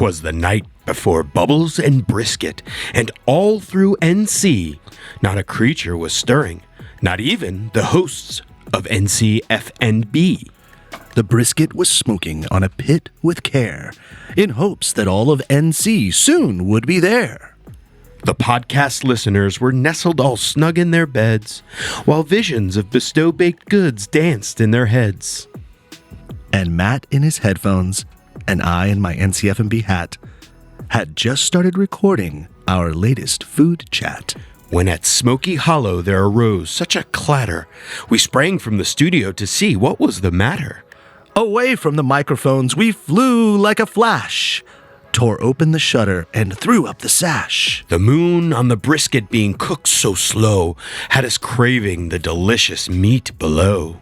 'Twas the night before Bubbles and Brisket, and all through NC, not a creature was stirring, not even the hosts of NC F&B. The brisket was smoking on a pit with care, in hopes that all of NC soon would be there. The podcast listeners were nestled all snug in their beds, while visions of bestow-baked goods danced in their heads. And Matt in his headphones, and I in my NCF&B hat, had just started recording our latest food chat. When at Smoky Hollow there arose such a clatter, we sprang from the studio to see what was the matter. Away from the microphones we flew like a flash, tore open the shutter and threw up the sash. The moon on the brisket being cooked so slow had us craving the delicious meat below.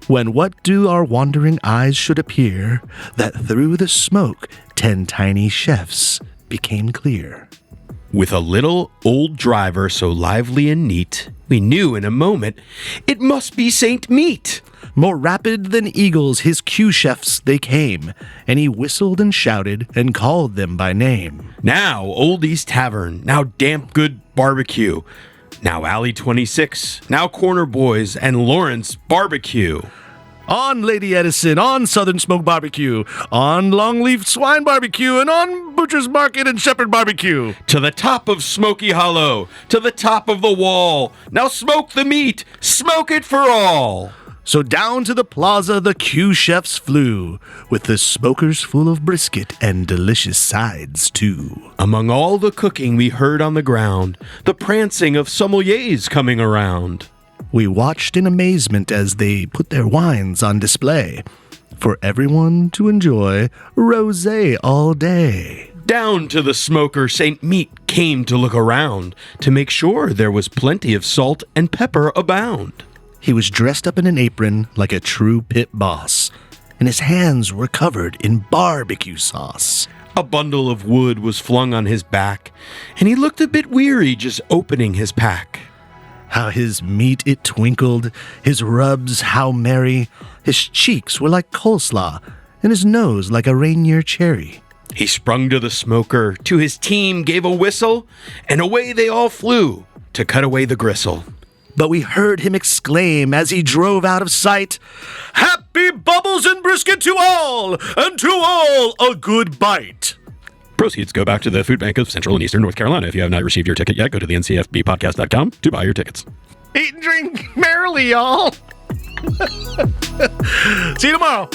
When what do our wandering eyes should appear, that through the smoke 10 tiny chefs became clear. With a little old driver so lively and neat, we knew in a moment it must be Saint Meat. More rapid than eagles his Q-chefs they came, and he whistled and shouted and called them by name. Now Oldie's Tavern, now Damp Good Barbecue, now Alley 26, now Corner Boys and Lawrence Barbecue. On Lady Edison, on Southern Smoke Barbecue, on Longleaf Swine Barbecue, and on Butcher's Market and Shepherd Barbecue. To the top of Smoky Hollow, to the top of the wall, now smoke the meat, smoke it for all. So down to the plaza the Q-chefs flew, with the smokers full of brisket and delicious sides too. Among all the cooking we heard on the ground, the prancing of sommeliers coming around. We watched in amazement as they put their wines on display, for everyone to enjoy rosé all day. Down to the smoker Saint Meat came to look around, to make sure there was plenty of salt and pepper abound. He was dressed up in an apron like a true pit boss, and his hands were covered in barbecue sauce. A bundle of wood was flung on his back, and he looked a bit weary just opening his pack. How his meat it twinkled, his rubs how merry, his cheeks were like coleslaw, and his nose like a Rainier cherry. He sprung to the smoker, to his team gave a whistle, and away they all flew to cut away the gristle. But we heard him exclaim as he drove out of sight, "Happy Bubbles and Brisket to all, and to all a good bite." Proceeds go back to the Food Bank of Central and Eastern North Carolina. If you have not received your ticket yet, go to the ncfbpodcast.com to buy your tickets. Eat and drink merrily, y'all. See you tomorrow.